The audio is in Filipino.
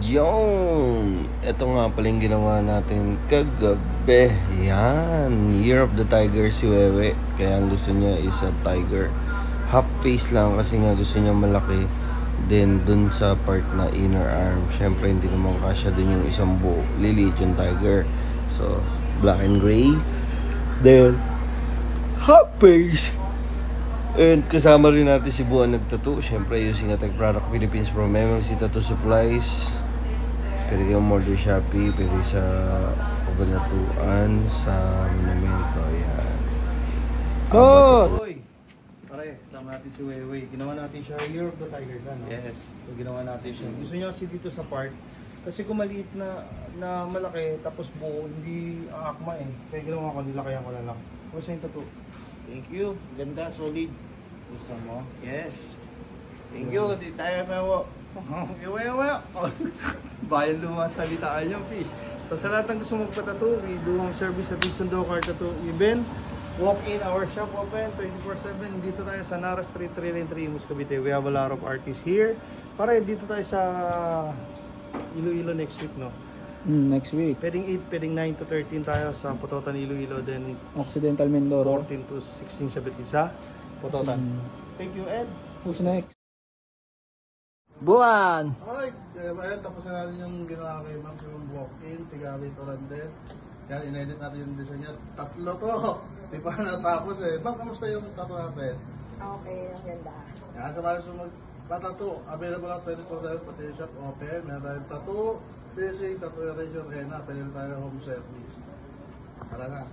Yung ito nga pala yung ginawa natin kagabi. Yan, Year of the Tiger si Wewe. Kaya ang gusto niya is a tiger. Half face lang kasi nga gusto niya malaki. Then dun sa part na inner arm, syempre hindi naman kasya dun yung isang buo. Liliit yung tiger. So, black and gray. Then, half face. And kasama rin natin si Buwan nagtattoo. Syempre using a tech product Philippines from MMC Tattoo Supplies. Pwede kayong order Shopee. Pwede sa Kabanatuan. Sa Monumento. Yan. Oy! Pare, sama natin si Weiwei. Ginawa natin siya Year of the Tiger ka, no? Yes. So, ginawa natin siya. Gusto niya kasi dito sa part. Kasi kung maliit na malaki, tapos buo, hindi aakma eh. Kaya ginawa ko, nilakayan ko na lang. Gusto yung tattoo? Thank you. Ganda, solid. Gusto mo? Yes. Thank you. Di tayo mawo. Iwa. Bayan lumasalitaan yung fish. So sa lahat ng gusto magpatattoo, we do home service at Sundo Car Tattoo Event. Walk in our shop open 24/7. Dito tayo sa Nara Street 393 Muscovite. We have a lot of artists here. Para dito tayo sa Iloilo next week, no? Next week. Pwedeng 8, pwedeng 9 to 13 tayo sa Pototan, Iloilo. Then Occidental Mindoro. 14 to 16, 17 sa Pototan. Thank you, Ed. Who's next? Buwan! Okay, ayan, tapos na natin yung ginawa kay Ma'am yung walk-in, Tigawi Torrente. Yan, in-edit natin yung design niya. Tatlo to! Di pa natapos eh. Ma'am, kamusta yung tattoo natin? Okay, ang ganda. Yan, sa mga mag-tattoo, available lang 24/7, pati yung shop open. Meron tayong tattoo, piercing, tattoo erasure, henna. Pwede tayo home service. Tara na.